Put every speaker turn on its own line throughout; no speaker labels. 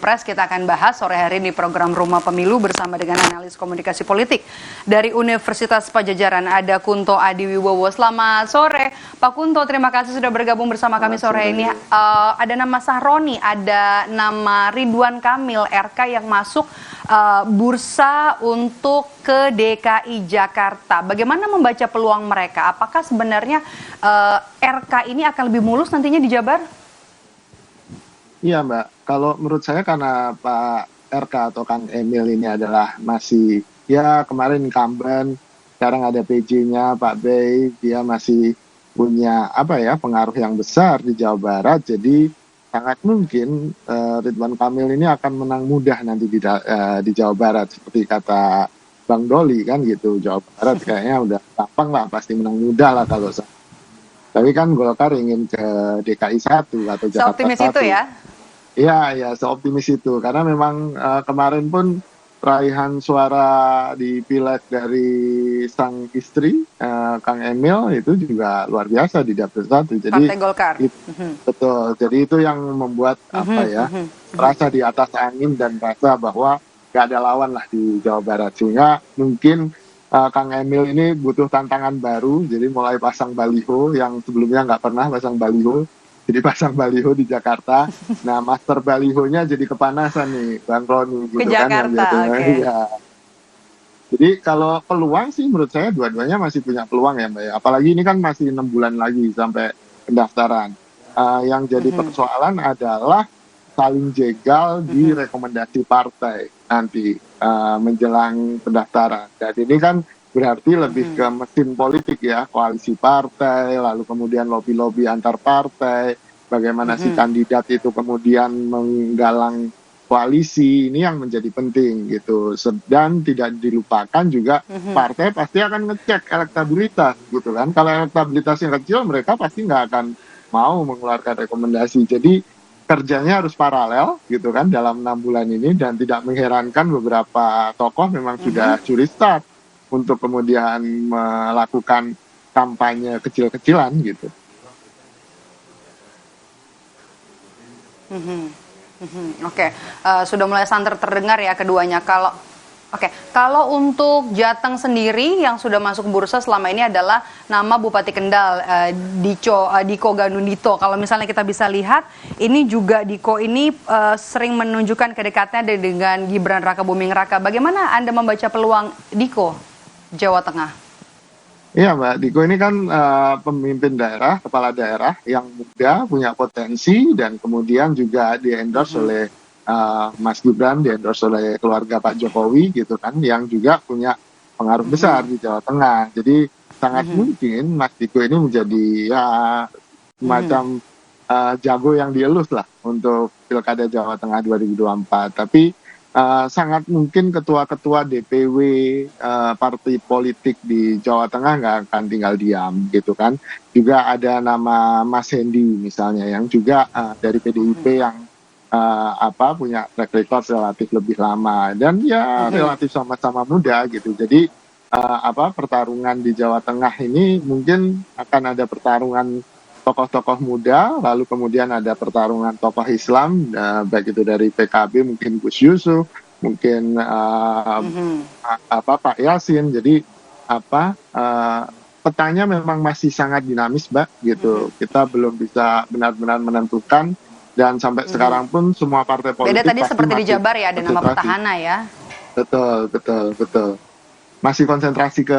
Pilpres. Kita akan bahas sore hari di program Rumah Pemilu bersama dengan analis komunikasi politik dari Universitas Padjadjaran. Ada Kunto Adiwibowo. Selamat sore Pak Kunto, terima kasih sudah bergabung bersama kami sore ini. Ada nama Sahroni, ada nama Ridwan Kamil RK yang masuk bursa untuk ke DKI Jakarta. Bagaimana membaca peluang mereka? Apakah sebenarnya RK ini akan lebih mulus nantinya di Jabar?
Iya Mbak, kalau menurut saya karena Pak RK atau Kang Emil ini adalah masih, ya kemarin incumbent, sekarang ada PJ-nya Pak Bey, dia masih punya pengaruh yang besar di Jawa Barat, jadi sangat mungkin Ridwan Kamil ini akan menang mudah nanti di Jawa Barat, seperti kata Bang Doli kan gitu, Jawa Barat kayaknya udah gampang lah, pasti menang mudah lah kalau saya. Tapi kan Golkar ingin ke DKI 1 atau Jakarta 1.
Seoptimis itu ya?
Iya, seoptimis itu. Karena memang kemarin pun raihan suara di pileg dari sang istri, Kang Emil, itu juga luar biasa di Dapil 1. Jadi,
Partai Golkar.
Betul. Jadi itu yang membuat rasa di atas angin dan rasa bahwa gak ada lawan lah di Jawa Barat. Sehingga mungkin Kang Emil ini butuh tantangan baru. Jadi mulai pasang baliho yang sebelumnya nggak pernah pasang baliho. Jadi pasang baliho di Jakarta. Nah, master balihonya jadi kepanasan nih, Bang Roni. Gitu
ke Jakarta,
kan,
okay.
Ya. Jadi kalau peluang sih menurut saya dua-duanya masih punya peluang ya Mbak. Apalagi ini kan masih 6 bulan lagi sampai pendaftaran. Yang jadi persoalan adalah saling jegal di rekomendasi partai nanti menjelang pendaftaran. Dan ini kan berarti lebih ke mesin politik ya, koalisi partai, lalu kemudian lobby-lobby antar partai, bagaimana si kandidat itu kemudian menggalang koalisi, ini yang menjadi penting gitu. Dan tidak dilupakan juga partai pasti akan ngecek elektabilitas gitu kan. Kalau elektabilitasnya kecil, mereka pasti nggak akan mau mengeluarkan rekomendasi. Jadi kerjanya harus paralel gitu kan dalam 6 bulan ini, dan tidak mengherankan beberapa tokoh memang sudah curi start untuk kemudian melakukan kampanye kecil-kecilan gitu.
Oke. Sudah mulai santer terdengar ya keduanya. Kalau untuk Jateng sendiri yang sudah masuk bursa selama ini adalah nama Bupati Kendal, Diko Gandundito. Kalau misalnya kita bisa lihat, ini juga Diko ini sering menunjukkan kedekatannya dengan Gibran Rakabuming Raka. Bagaimana Anda membaca peluang Diko, Jawa Tengah?
Iya Mbak, Diko ini kan pemimpin daerah, kepala daerah yang muda, punya potensi, dan kemudian juga di-endorse oleh Mas Gibran, di-endorse oleh keluarga Pak Jokowi gitu kan, yang juga punya pengaruh besar di Jawa Tengah. Jadi sangat mungkin Mas Diko ini menjadi semacam jago yang dielus lah untuk Pilkada Jawa Tengah 2024. Tapi sangat mungkin ketua-ketua DPW partai politik di Jawa Tengah nggak akan tinggal diam gitu kan. Juga ada nama Mas Hendi misalnya yang juga dari PDIP yang punya track record relatif lebih lama dan ya relatif sama-sama muda gitu. Jadi pertarungan di Jawa Tengah ini mungkin akan ada pertarungan tokoh-tokoh muda, lalu kemudian ada pertarungan tokoh Islam, baik itu dari PKB mungkin Gus Yusuf, mungkin Pak Yasin. Jadi petanya memang masih sangat dinamis Mbak gitu. Kita belum bisa benar-benar menentukan. Dan sampai sekarang pun semua partai politik
beda tadi seperti di Jabar ya, ada nama petahana ya.
Betul. Masih konsentrasi ke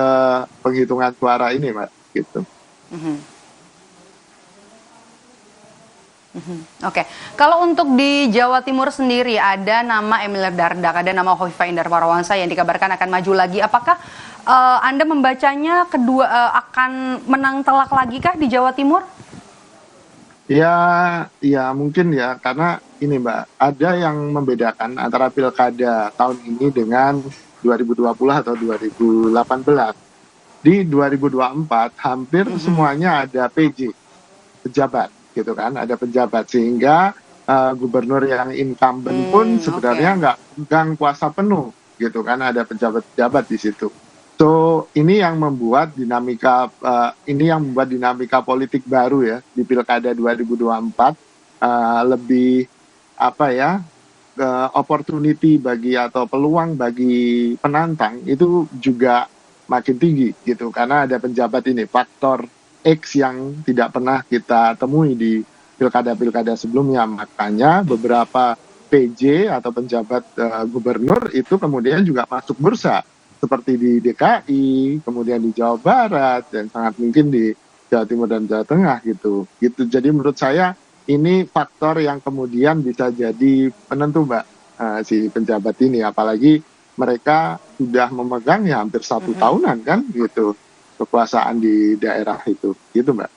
penghitungan suara ini, Mbak, gitu.
Oke. Kalau untuk di Jawa Timur sendiri ada nama Emil Dardak, ada nama Hovifa Indar Parawansa yang dikabarkan akan maju lagi. Apakah Anda membacanya kedua akan menang telak lagi kah di Jawa Timur?
Ya mungkin ya, karena ini Mbak, ada yang membedakan antara pilkada tahun ini dengan 2020 atau 2018. Di 2024 hampir semuanya ada PJ, pejabat gitu kan, ada pejabat, sehingga gubernur yang incumbent pun sebenarnya nggak pegang kuasa penuh gitu kan, ada pejabat-pejabat di situ. So ini yang membuat dinamika politik baru ya di Pilkada 2024 lebih opportunity bagi atau peluang bagi penantang itu juga makin tinggi gitu, karena ada penjabat ini faktor X yang tidak pernah kita temui di pilkada-pilkada sebelumnya. Makanya beberapa PJ atau penjabat gubernur itu kemudian juga masuk bursa seperti di DKI, kemudian di Jawa Barat, dan sangat mungkin di Jawa Timur dan Jawa Tengah gitu. Jadi menurut saya ini faktor yang kemudian bisa jadi penentu, Mbak, si penjabat ini, apalagi mereka sudah memegang ya hampir 1 tahunan kan gitu kekuasaan di daerah itu, gitu, Mbak.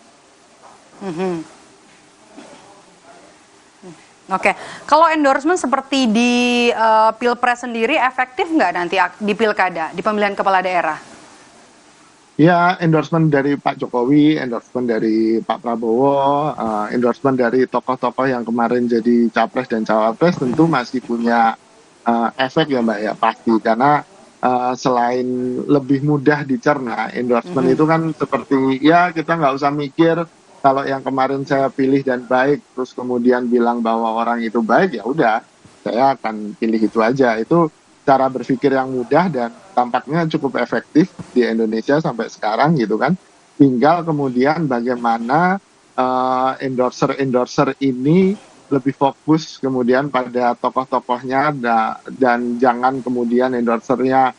Oke, kalau endorsement seperti di Pilpres sendiri efektif nggak nanti di pilkada, di pemilihan kepala daerah?
Ya, endorsement dari Pak Jokowi, endorsement dari Pak Prabowo, endorsement dari tokoh-tokoh yang kemarin jadi capres dan cawapres tentu masih punya efek ya, Mbak, ya pasti, karena selain lebih mudah dicerna, endorsement itu kan seperti ya kita nggak usah mikir kalau yang kemarin saya pilih dan baik, terus kemudian bilang bahwa orang itu baik, ya udah saya akan pilih itu aja. Itu cara berpikir yang mudah dan tampaknya cukup efektif di Indonesia sampai sekarang gitu kan. Tinggal kemudian bagaimana endorser ini lebih fokus kemudian pada tokoh-tokohnya dan jangan kemudian endorsernya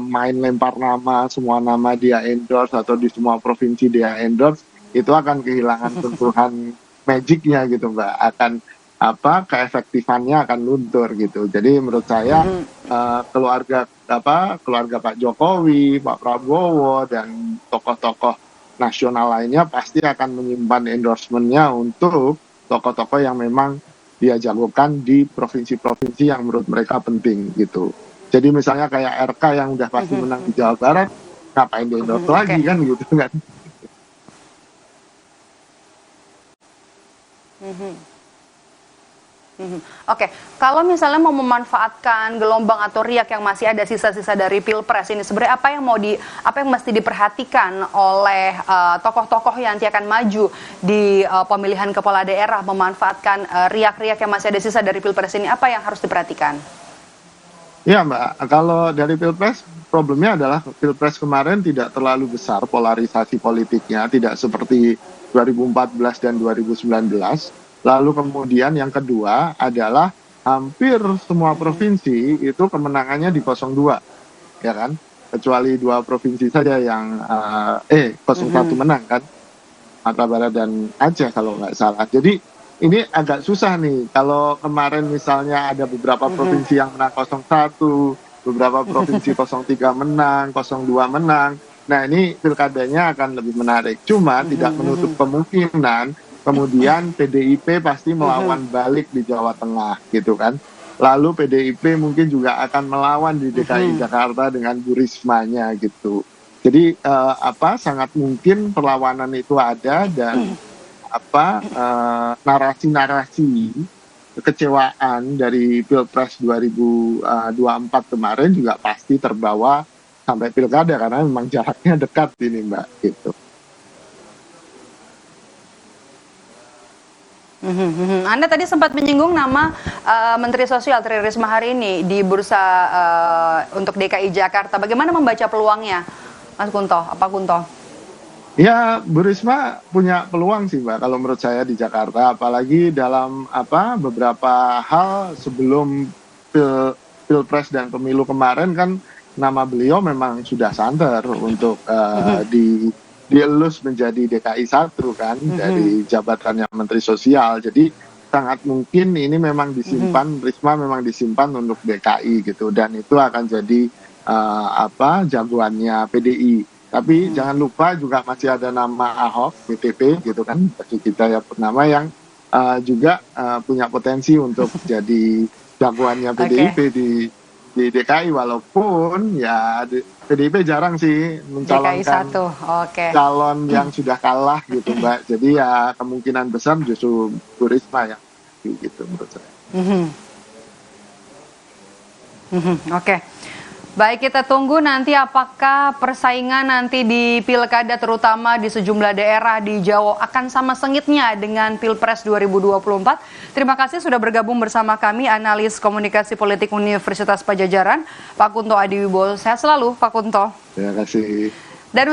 main lempar nama, semua nama dia endorse atau di semua provinsi dia endorse, itu akan kehilangan sentuhan magicnya gitu, Mbak. Akan keefektifannya akan luntur gitu. Jadi menurut saya keluarga Pak Jokowi, Pak Prabowo dan tokoh-tokoh nasional lainnya pasti akan menyimpan endorsementnya untuk tokoh-tokoh yang memang dia jagokan di provinsi-provinsi yang menurut mereka penting gitu. Jadi misalnya kayak RK yang udah pasti menang di Jawa Barat, ngapain di endorse lagi kan gitu kan.
Oke, kalau misalnya mau memanfaatkan gelombang atau riak yang masih ada sisa-sisa dari Pilpres ini, sebenarnya apa yang mesti diperhatikan oleh tokoh-tokoh yang nanti akan maju di pemilihan kepala daerah memanfaatkan riak-riak yang masih ada sisa dari Pilpres ini, apa yang harus diperhatikan?
Ya, Mbak, kalau dari Pilpres, problemnya adalah Pilpres kemarin tidak terlalu besar polarisasi politiknya, tidak seperti 2014 dan 2019. Lalu kemudian yang kedua adalah hampir semua provinsi itu kemenangannya di 02, ya kan? Kecuali 2 provinsi saja yang 01 menang kan, Sumatera Barat dan Aceh kalau nggak salah. Jadi ini agak susah nih, kalau kemarin misalnya ada beberapa provinsi yang menang 01, beberapa provinsi 03 menang, 02 menang. Nah ini pilkadanya akan lebih menarik. Cuma tidak menutup kemungkinan kemudian PDIP pasti melawan balik di Jawa Tengah gitu kan. Lalu PDIP mungkin juga akan melawan di DKI Jakarta dengan Bu Rismanya gitu. Jadi sangat mungkin perlawanan itu ada dan narasi-narasi kekecewaan dari Pilpres 2024 kemarin juga pasti terbawa sampai pilkada karena memang jaraknya dekat ini, Mbak, gitu.
Anda tadi sempat menyinggung nama Menteri Sosial Tri Risma hari ini di bursa untuk DKI Jakarta. Bagaimana membaca peluangnya, Mas Kunto? Apa Kunto?
Ya, Bu Risma punya peluang sih, Mbak, kalau menurut saya di Jakarta, apalagi dalam beberapa hal sebelum Pilpres dan pemilu kemarin kan nama beliau memang sudah santer untuk dielus menjadi DKI 1 kan dari jabatannya Menteri Sosial. Jadi sangat mungkin ini memang disimpan, Risma memang disimpan untuk DKI gitu, dan itu akan jadi jagoannya PDI. Tapi jangan lupa juga masih ada nama Ahok, BTP gitu kan, Basuki Cahayapurnama yang juga punya potensi untuk jadi jagoannya PDIP di DKI, walaupun ya PDIP jarang sih mencalonkan calon yang sudah kalah gitu, Mbak. Jadi ya kemungkinan besar justru Bu Risma yang gitu menurut saya.
Oke. Baik, kita tunggu nanti apakah persaingan nanti di pilkada terutama di sejumlah daerah di Jawa akan sama sengitnya dengan Pilpres 2024. Terima kasih sudah bergabung bersama kami analis komunikasi politik Universitas Padjadjaran, Pak Kunto Adiwibowo. Sehat selalu, Pak Kunto.
Terima kasih.
Dan